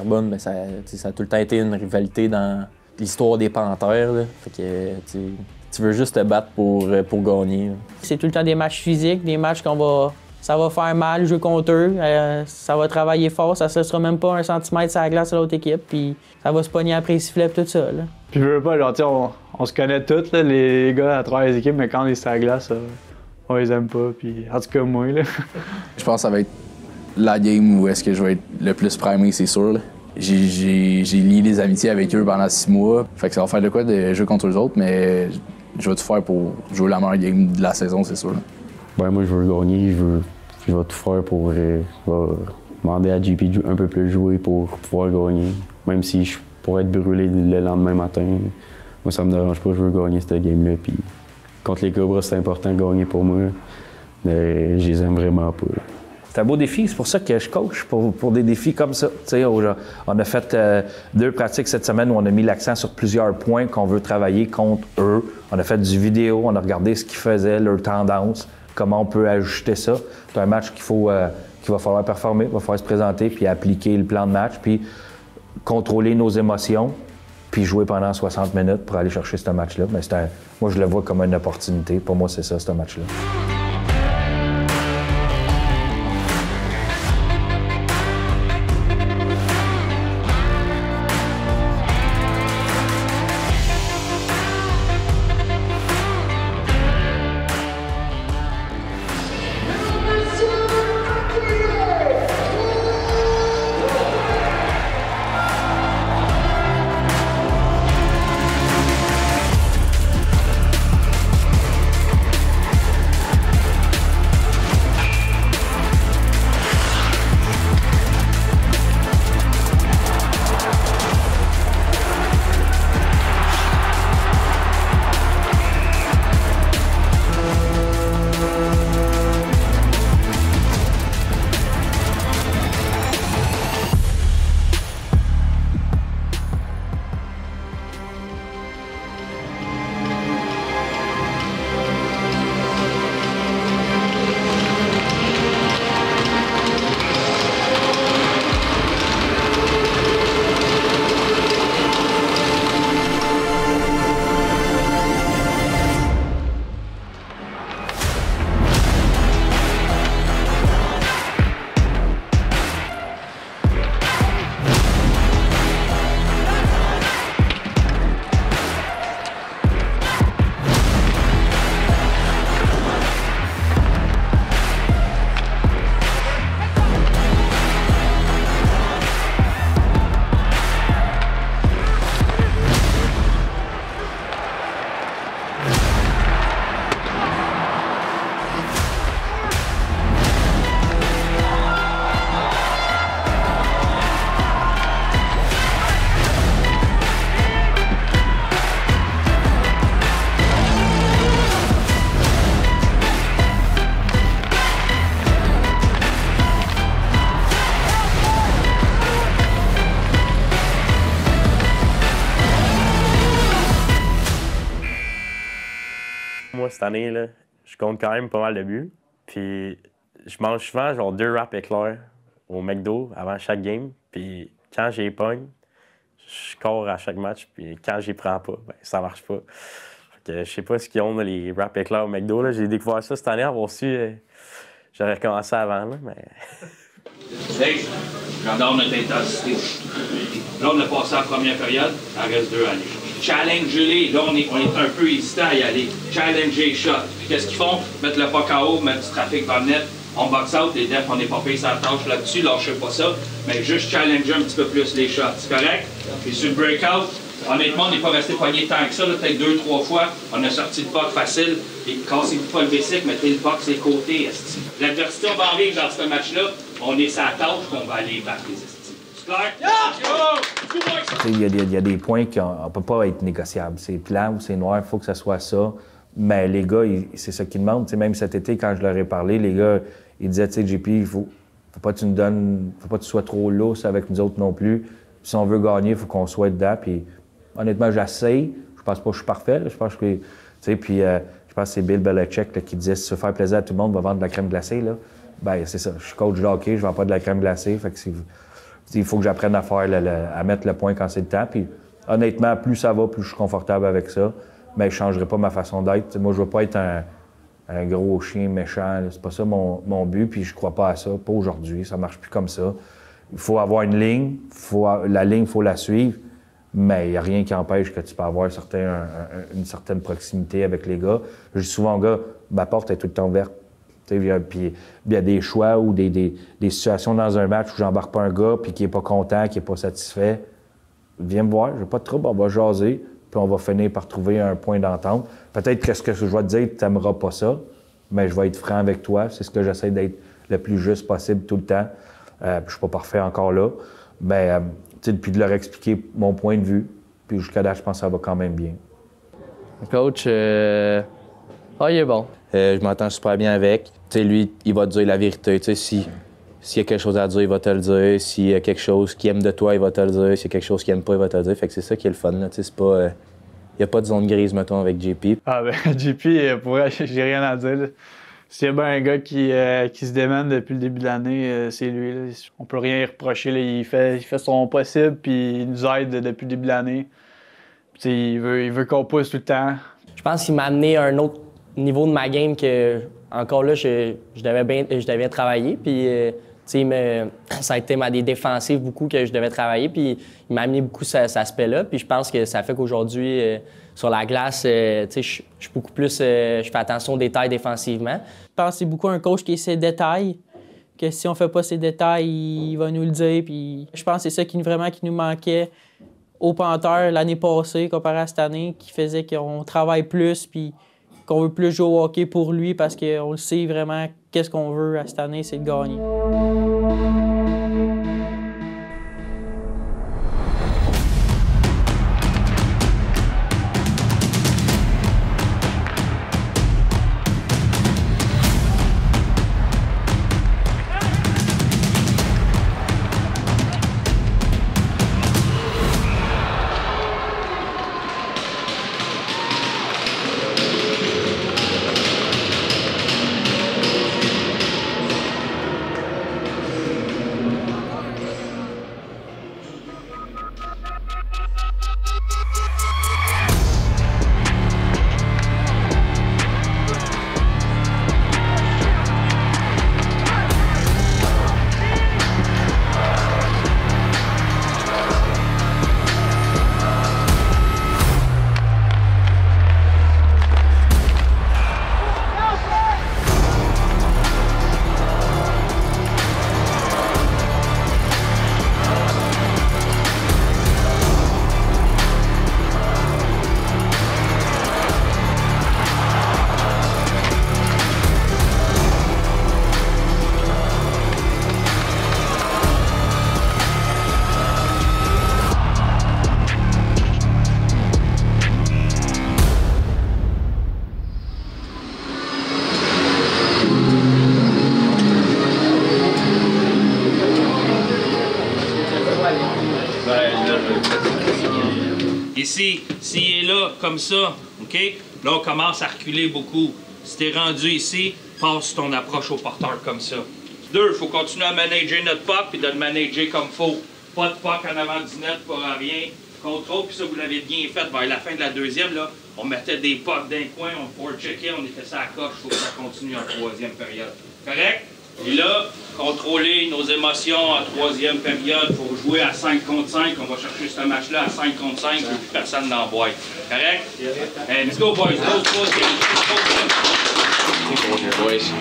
Terrebonne, ben, ça a tout le temps été une rivalité dans l'histoire des Panthères. Là. Fait que, tu veux juste te battre pour gagner. C'est tout le temps des matchs physiques, des matchs ça va faire mal jouer contre eux. Ça va travailler fort, ça ne sera même pas un centimètre sur la glace à l'autre équipe. Puis ça va se pogner après les sifflets et tout ça. Là. Puis je veux pas, genre, on se connaît tous, là, les gars à travers les équipes, mais quand on est sur la glace, on les aime pas. Puis en tout cas, moi, là. Je pense que ça va être la game où est-ce que je vais être le plus primé, c'est sûr. Là. J'ai lié des amitiés avec eux pendant 6 mois. Fait que ça va faire de quoi de jouer contre eux autres, mais je vais tout faire pour jouer la meilleure game de la saison, c'est sûr. Là. Ben, moi, je veux gagner, je vais tout faire pour demander à JP de un peu plus jouer pour pouvoir gagner. Même si je pourrais être brûlé le lendemain matin, moi, ça me dérange pas, je veux gagner cette game-là. Puis contre les Cobras, c'est important de gagner pour moi, mais je les aime vraiment pas. C'est un beau défi, c'est pour ça que je coach, pour des défis comme ça. On a fait 2 pratiques cette semaine où on a mis l'accent sur plusieurs points qu'on veut travailler contre eux. On a fait du vidéo, on a regardé ce qu'ils faisaient, leurs tendances, comment on peut ajuster ça. C'est un match qu'il va falloir performer, il va falloir se présenter, puis appliquer le plan de match, puis contrôler nos émotions, puis jouer pendant 60 minutes pour aller chercher ce match-là. Mais moi, je le vois comme une opportunité. Pour moi, c'est ça, ce match-là. Moi, cette année, là, je compte quand même pas mal de buts. Puis je mange souvent genre 2 wraps éclairs au McDo avant chaque game. Puis quand j'y pogne, je cours à chaque match. Puis quand j'y prends pas, ben ça marche pas. Fait que je sais pas ce qu'ils ont, là, les wraps éclairs au McDo. Là. J'ai découvert ça cette année. Avoir su, j'aurais recommencé avant. Là, mais... Dave, j'adore notre intensité. Là, on a passé la première période, il en reste 2 à aller. Challenge-les. Là, on est un peu hésitant à y aller. Challenge les shots. Puis qu'est-ce qu'ils font? Mettre le puck en haut, mettre du trafic dans le net. On box out, les defs, on n'est pas payé sa tâche là-dessus, lâchez pas ça. Mais juste challenger un petit peu plus les shots. C'est correct? Puis sur le breakout, honnêtement, on n'est pas resté poigné tant que ça. Peut-être 2-3 fois, on a sorti le puck facile. Et cassez-vous pas le bicycle, mettez le puck sur les côtés. L'adversité, on va en vivre dans ce match-là. On est sa tâche qu'on va aller battre les estis. C'est clair? Il y a des points qui ne peuvent pas être négociables. C'est blanc ou c'est noir, il faut que ça soit ça. Mais les gars, c'est ça qu'ils demandent. T'sais, même cet été, quand je leur ai parlé, les gars, ils disaient, tu sais, JP, il faut pas que tu nous donnes, faut pas que tu sois trop lousse avec nous autres non plus. Puis, si on veut gagner, il faut qu'on soit dedans. Puis honnêtement, j'essaye. Je pense pas que je suis parfait. Là. Je pense que, tu sais, puis je pense que c'est Bill Belichick là, qui disait, si tu veux faire plaisir à tout le monde, va vendre de la crème glacée. Là. Ben c'est ça. Je suis coach de hockey, je vends pas de la crème glacée. Fait que il faut que j'apprenne à faire à mettre le point quand c'est le temps. Puis honnêtement, plus ça va, plus je suis confortable avec ça. Mais je ne changerai pas ma façon d'être. Moi, je veux pas être un gros chien méchant. C'est pas ça mon but, puis je crois pas à ça. Pas aujourd'hui, ça marche plus comme ça. Il faut avoir une ligne, la ligne, il faut la suivre, mais il n'y a rien qui empêche que tu peux avoir une certaine proximité avec les gars. Je dis souvent aux gars, ma porte est tout le temps ouverte. Puis il y a des choix ou des situations dans un match où j'embarque pas un gars puis qui est pas content, qui est pas satisfait. Viens me voir, j'ai pas de trouble, on va jaser, puis on va finir par trouver un point d'entente. Peut-être que ce que je vais te dire, tu n'aimeras pas ça, mais je vais être franc avec toi. C'est ce que j'essaie d'être le plus juste possible tout le temps. Je suis pas parfait encore là, mais puis de leur expliquer mon point de vue. Puis jusqu'à là, je pense que ça va quand même bien. Coach, il est bon. Je m'entends super bien avec. T'sais, lui, il va te dire la vérité. S'il y a quelque chose à dire, il va te le dire. S'il y a quelque chose qu'il aime de toi, il va te le dire. S'il y a quelque chose qu'il aime pas, il va te le dire. Fait que c'est ça qui est le fun. Là. C'est pas, il n'y a pas de zone grise, mettons, avec JP. Ah ben, JP, pour vrai, j'ai rien à dire. Là. S'il y a bien un gars qui se démène depuis le début de l'année, c'est lui. Là. On peut rien y reprocher. Là. Il fait son possible, puis il nous aide depuis le début de l'année. Il veut qu'on pousse tout le temps. Je pense qu'il m'a amené à un autre niveau de ma game que, encore là, je devais travailler. Puis, ça a été des défensives beaucoup que je devais travailler. Puis, il m'a amené beaucoup cet aspect-là. Puis, je pense que ça fait qu'aujourd'hui, sur la glace, je suis beaucoup plus. Je fais attention aux détails défensivement. Je pense que c'est beaucoup un coach qui est ses détails. Que si on fait pas ces détails, il va nous le dire. Puis, je pense que c'est ça qui nous manquait aux Panthers l'année passée comparé à cette année, qui faisait qu'on travaille plus. Puis, qu'on veut plus jouer au hockey pour lui parce qu'on le sait vraiment qu'est-ce qu'on veut à cette année, c'est de gagner. Ici, s'il est là, comme ça, OK? Là, on commence à reculer beaucoup. Si t'es rendu ici, passe ton approche au porteur comme ça. 2, il faut continuer à manager notre puck puis de le manager comme faut. Pas de puck en avant du net pour rien. Contrôle, puis ça, vous l'avez bien fait. Vers la fin de la deuxième, là, on mettait des pucks d'un coin, on forward-checkait, on était ça à coche. Il faut que ça continue en troisième période. Correct? Et là, contrôler nos émotions en troisième période pour jouer à 5 contre 5. On va chercher ce match-là à 5 contre 5, plus personne dans la boîte. Correct? Hey, let's go, boys. Go, boys.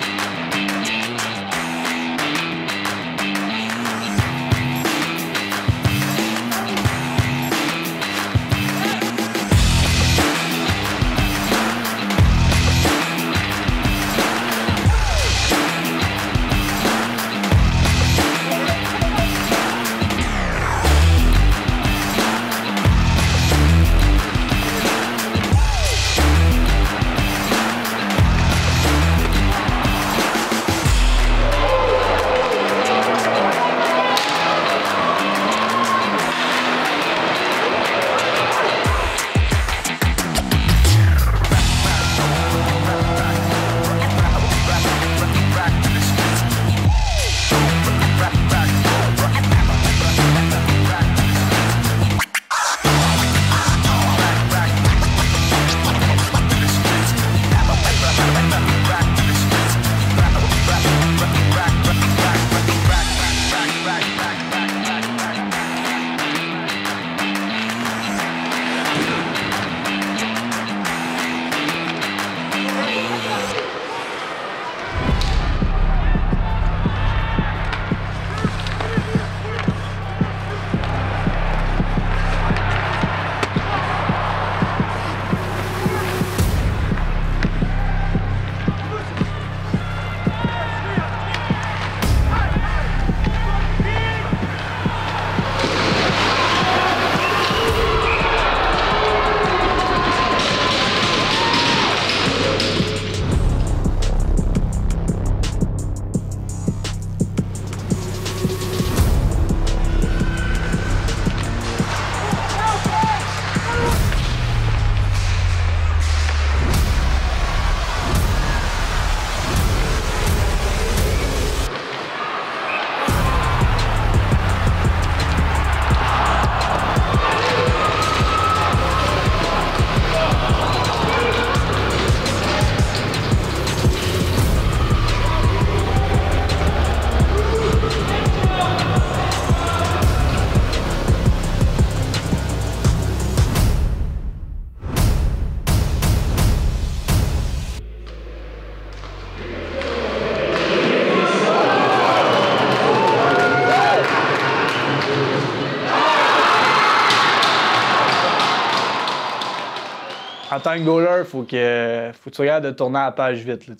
en tant que goaler, faut que tu regardes de tourner à la page vite. Là,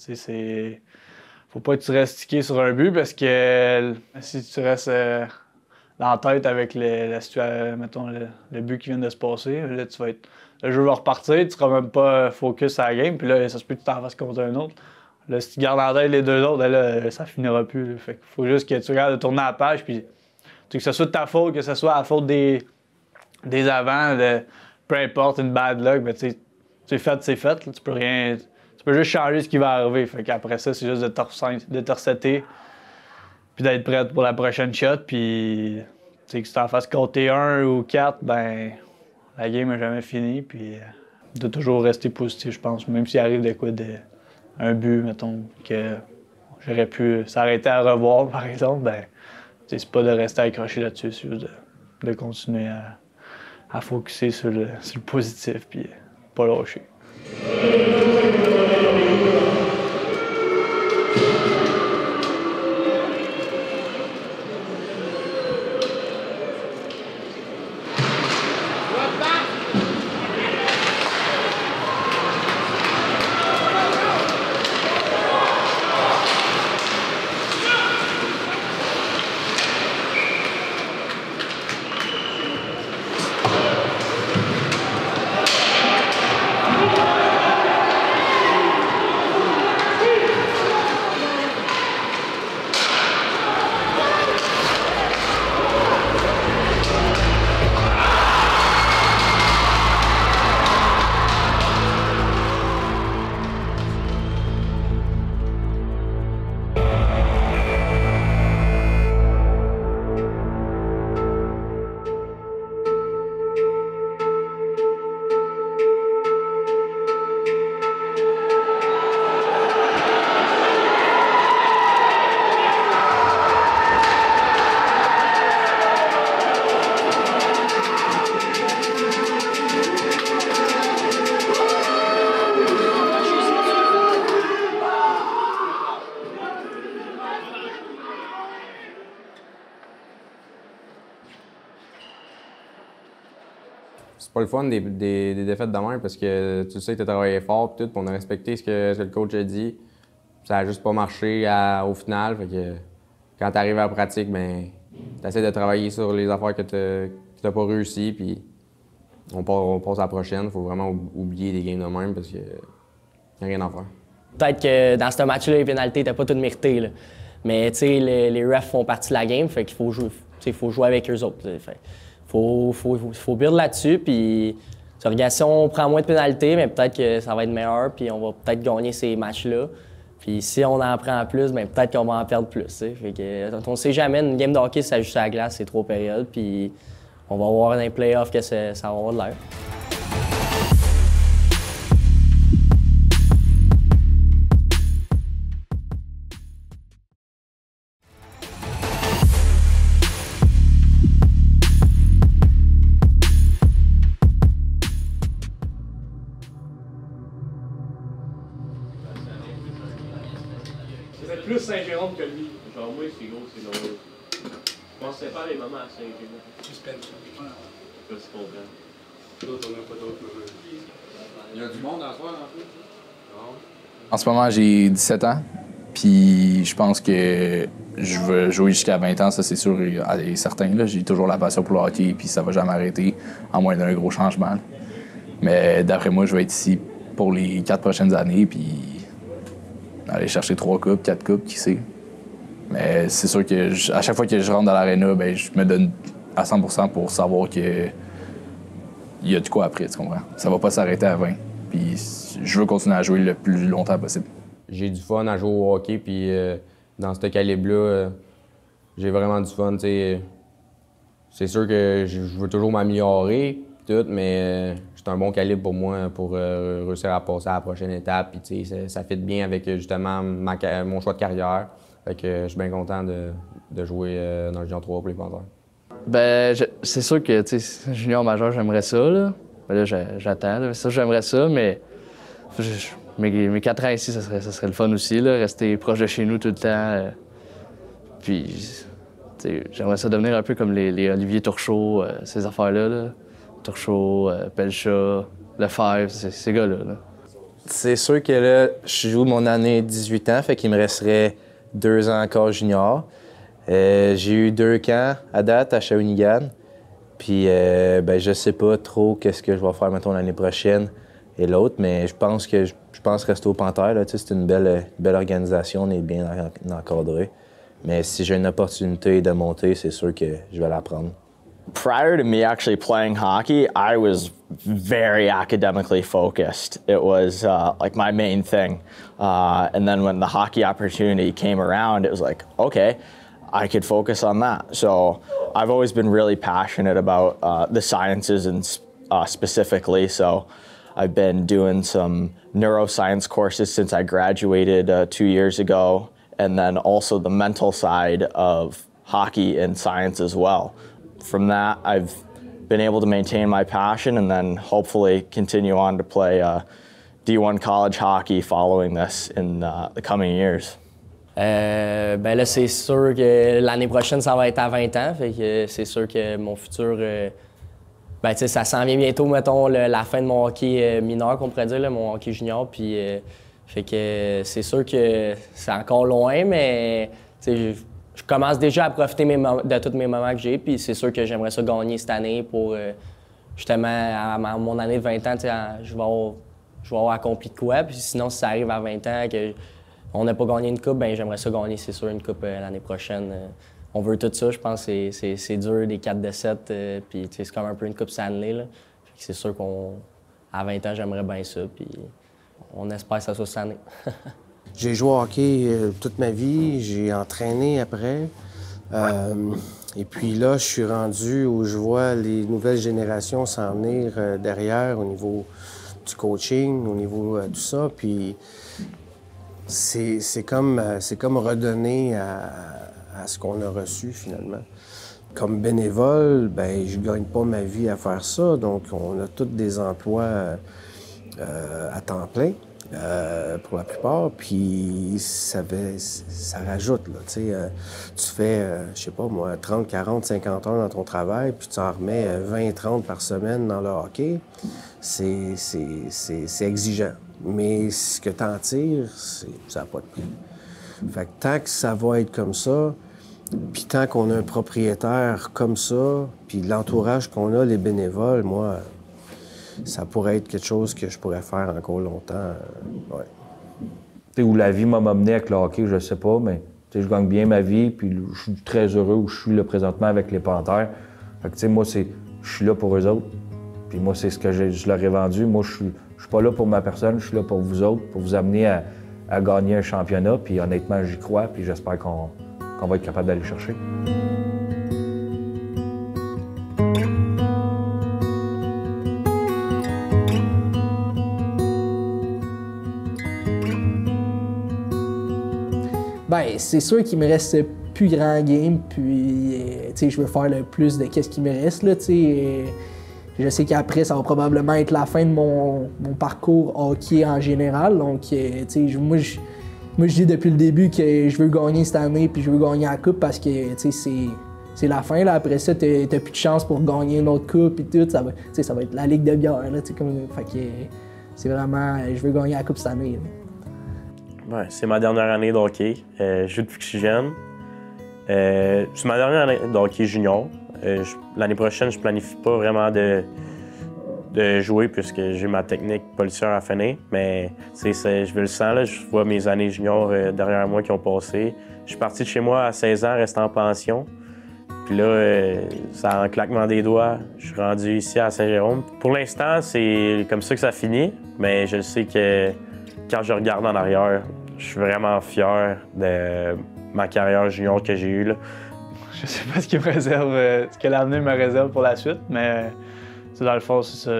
faut pas que tu restes stické sur un but parce que si tu restes dans la tête avec la situation, mettons, le but qui vient de se passer, là, le jeu va repartir, tu seras même pas focus sur la game, puis là, ça se peut que tu t'en fasses contre un autre. Là, si tu gardes en tête les deux autres, là, ça finira plus. Là. Fait qu'il faut juste que tu regardes de tourner à la page, puis que ce soit de ta faute, que ce soit à la faute des avants, peu importe, une bad luck, mais c'est fait, c'est fait. Là, tu peux rien. Tu peux juste changer ce qui va arriver. Fait qu'après ça, c'est juste de te resetter, puis d'être prête pour la prochaine shot, puis que si tu en fasses compter 1 ou 4, ben la game n'a jamais fini, puis de toujours rester positif, je pense. Même s'il arrive un but, mettons, que j'aurais pu s'arrêter à revoir, par exemple, ben c'est pas de rester accroché là-dessus, c'est juste de continuer à focusser sur le positif, puis pas lâcher. C'est pas le fun des défaites de même parce que tu sais que tu as travaillé fort et tout, puis on a respecté ce que le coach a dit. Ça a juste pas marché au final. Fait que quand tu arrives à la pratique, ben, tu essaies de travailler sur les affaires que tu n'as pas réussi, puis on passe à la prochaine. Il faut vraiment oublier des games de même parce qu'il n'y a rien à faire. Peut-être que dans ce match-là, les pénalités n'étaient pas toutes méritées. Là. Mais les refs font partie de la game, fait qu'il faut jouer avec eux autres. Faut build là-dessus, puis si on prend moins de pénalités, mais peut-être que ça va être meilleur, puis on va peut-être gagner ces matchs-là. Puis si on en prend plus, bien, peut-être qu'on va en perdre plus. Fait que, on ne sait jamais, une game de hockey, ça joue sur la glace, c'est 3 périodes, puis on va voir dans les playoffs que ça va avoir de l'air. C'est plus Saint-Jérôme que lui. Genre, moi, c'est gros, c'est drôle. Je pensais pas les moments à Saint-Jérôme. Suspension. Je sais comprends. D'autres, on n'a pas d'autres moments. Il y a du monde à soir, en plus? Non. En ce moment, j'ai 17 ans. Puis je pense que je veux jouer jusqu'à 20 ans, ça c'est sûr et certain. Là. J'ai toujours la passion pour le hockey, puis ça va jamais arrêter, à moins d'un gros changement. Mais d'après moi, je vais être ici pour les 4 prochaines années, puis aller chercher 3 coupes, 4 coupes, qui sait. Mais c'est sûr que à chaque fois que je rentre dans l'aréna, ben, je me donne à 100% pour savoir que il y a de quoi après, tu comprends? Ça va pas s'arrêter à 20. Puis je veux continuer à jouer le plus longtemps possible. J'ai du fun à jouer au hockey, puis dans ce calibre-là, j'ai vraiment du fun. T'sais. C'est sûr que je veux toujours m'améliorer, tout, mais c'est un bon calibre pour moi pour réussir à passer à la prochaine étape. Puis ça fit bien avec justement mon choix de carrière. Fait que je suis bien content de jouer dans le Junior 3 pour les Panthères. Ben, c'est sûr que junior majeur, j'aimerais ça. Là, ben là j'attends. Là. Ça, j'aimerais ça, mais mes 4 ans ici, ça serait le fun aussi. Là, rester proche de chez nous tout le temps. Puis, j'aimerais ça devenir un peu comme les Olivier Turchot, ces affaires-là. Là. Turchot, Pelcha, le Five, ces gars-là. Là. C'est sûr que là, je joue mon année 18 ans, fait qu'il me resterait 2 ans encore junior. J'ai eu 2 camps à date à Shawinigan. Puis, ben, je sais pas trop qu'est-ce que je vais faire, mettons, l'année prochaine et l'autre, mais je pense rester au Panthère. C'est une belle organisation, on est bien encadré. Mais si j'ai une opportunité de monter, c'est sûr que je vais la prendre. Prior to me actually playing hockey, I was very academically focused. It was like my main thing. And then when the hockey opportunity came around, it was like, okay, I could focus on that. So I've always been really passionate about the sciences and specifically. So I've been doing some neuroscience courses since I graduated 2 years ago, and then also the mental side of hockey and science as well. From that, I've been able to maintain my passion and then hopefully continue on to play D1 college hockey following this in the coming years. Ben là, c'est sûr que l'année prochaine, ça va être à 20 ans. Fait que c'est sûr que mon futur, ben, tu sais, ça s'en vient bientôt, mettons, la fin de mon hockey mineur, qu'on pourrait dire, là, mon hockey junior. Puis, fait que c'est sûr que c'est encore loin, mais tu sais, je commence déjà à profiter de tous mes moments que j'ai. Puis c'est sûr que j'aimerais ça gagner cette année pour, justement, à mon année de 20 ans, tu sais, je vais avoir accompli de quoi. Puis sinon, si ça arrive à 20 ans, on n'a pas gagné une coupe, ben j'aimerais ça gagner, c'est sûr, une coupe l'année prochaine. On veut tout ça, je pense que c'est dur, des 4 de 7, puis c'est comme un peu une coupe Stanley, là. C'est sûr qu'à 20 ans, j'aimerais bien ça, puis on espère que ça soit cette année. J'ai joué au hockey toute ma vie, j'ai entraîné après. Et puis là, je suis rendu où je vois les nouvelles générations s'en venir derrière au niveau du coaching, au niveau de tout ça, puis c'est comme redonner à ce qu'on a reçu, finalement. Comme bénévole, ben je gagne pas ma vie à faire ça, donc on a tous des emplois à temps plein, pour la plupart, puis ça rajoute, là, tu sais. Tu fais, je sais pas moi, 30, 40, 50 heures dans ton travail, puis tu en remets 20, 30 par semaine dans le hockey, c'est exigeant. Mais ce que t'en tires, ça n'a pas de prix. Fait que tant que ça va être comme ça, puis tant qu'on a un propriétaire comme ça, puis l'entourage qu'on a, les bénévoles, moi, ça pourrait être quelque chose que je pourrais faire encore longtemps. Ouais. T'sais, où la vie m'a mené avec le hockey, je sais pas, mais je gagne bien ma vie, puis je suis très heureux où je suis là présentement avec les Panthères. Fait que, moi, je suis là pour eux autres. Puis moi, c'est ce que je leur ai vendu. Moi, je suis pas là pour ma personne, je suis là pour vous autres, pour vous amener à gagner un championnat. Puis honnêtement, j'y crois, puis j'espère qu'on va être capable d'aller chercher. Ben, c'est sûr qu'il me reste plus grand game, puis je veux faire le plus de qu'est-ce qui me reste, là, je sais qu'après, ça va probablement être la fin de mon parcours hockey en général. Donc, moi, je dis depuis le début que je veux gagner cette année puis je veux gagner la coupe parce que c'est la fin. Là. Après ça, t'as plus de chance pour gagner une autre coupe et tout. Ça va être la ligue de bière. Là, fait que c'est vraiment, je veux gagner la coupe cette année. Ouais, c'est ma dernière année de hockey. Je joue depuis que je suis jeune. C'est ma dernière année de hockey junior. L'année prochaine, je planifie pas vraiment de jouer puisque j'ai ma technique policière à finir. Mais je le sens, là, je vois mes années juniors derrière moi qui ont passé. Je suis parti de chez moi à 16 ans, resté en pension. Puis là, ça en claquement des doigts, je suis rendu ici à Saint-Jérôme. Pour l'instant, c'est comme ça que ça finit. Mais je sais que quand je regarde en arrière, je suis vraiment fier de ma carrière junior que j'ai eue, là. Je sais pas ce qu'il me réserve, ce que l'avenir me réserve pour la suite, mais dans le fond, c'est ça.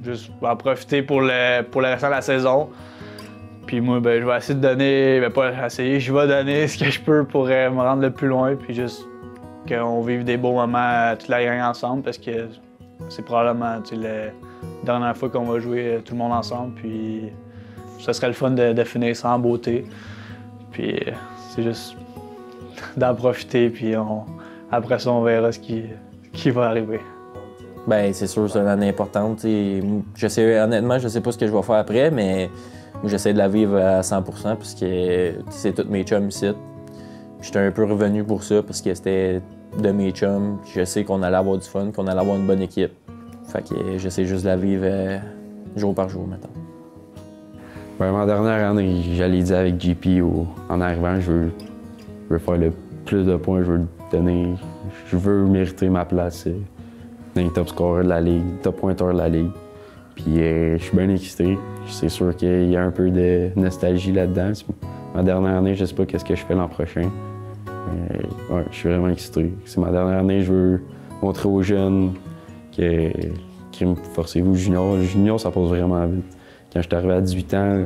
Juste en profiter pour le restant de la saison. Puis moi, ben, je vais essayer de donner, ben pas essayer, je vais donner ce que je peux pour me rendre le plus loin, puis juste qu'on vive des beaux moments toute la gang ensemble, parce que c'est probablement la dernière fois qu'on va jouer tout le monde ensemble, puis ça serait le fun de finir ça en beauté. Puis c'est juste d'en profiter, puis après ça, on verra ce qui va arriver. Ben c'est sûr, c'est une année importante. Honnêtement, je sais pas ce que je vais faire après, mais j'essaie de la vivre à 100% parce que c'est tous mes chums ici. J'étais un peu revenu pour ça parce que c'était de mes chums. Je sais qu'on allait avoir du fun, qu'on allait avoir une bonne équipe. Fait que j'essaie juste de la vivre jour par jour maintenant. Ben, ma dernière année, j'allais dire avec JP en arrivant, je veux faire le plus de points, je veux donner, je veux mériter ma place dans les top scorers de la ligue, top pointeurs de la ligue. Puis je suis bien excité. C'est sûr qu'il y a un peu de nostalgie là-dedans. Ma dernière année, je sais pas qu'est-ce que je fais l'an prochain. Mais, ouais, je suis vraiment excité. C'est ma dernière année, je veux montrer aux jeunes que forcez-vous junior. Le junior, ça passe vraiment vite. Quand je suis arrivé à 18 ans,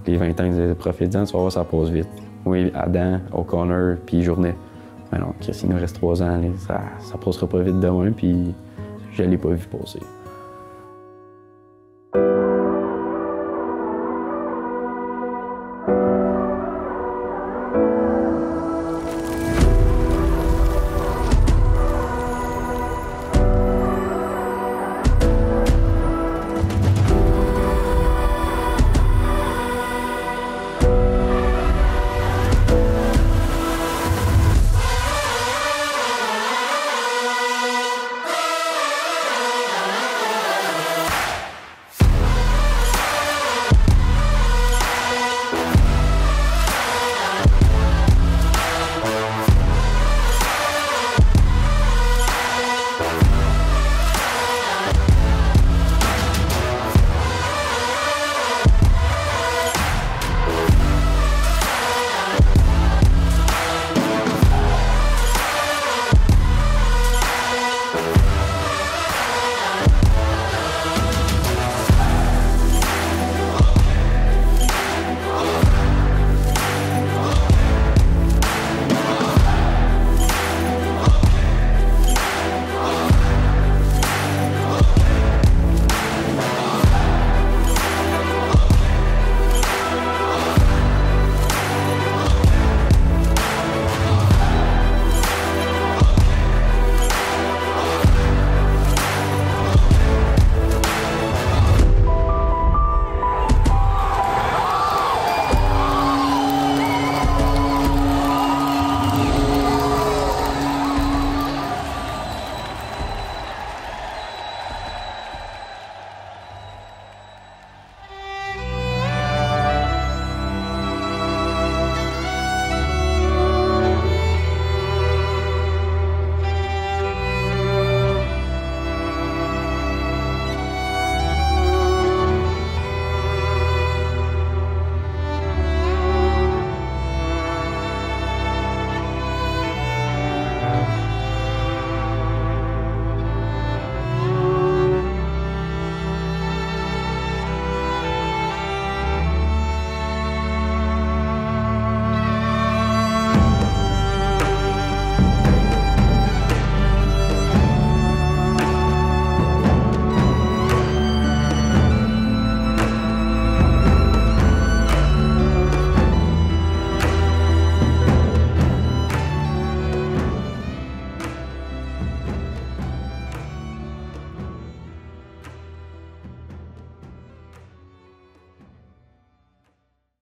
les 20 ans, ils disaient profite-en, tu vas voir, ça passe vite. Oui, Adam, O'Connor, puis Journée. Mais non, Chris, il nous reste 3 ans, ça passera pas vite demain, puis je l'ai pas vu passer.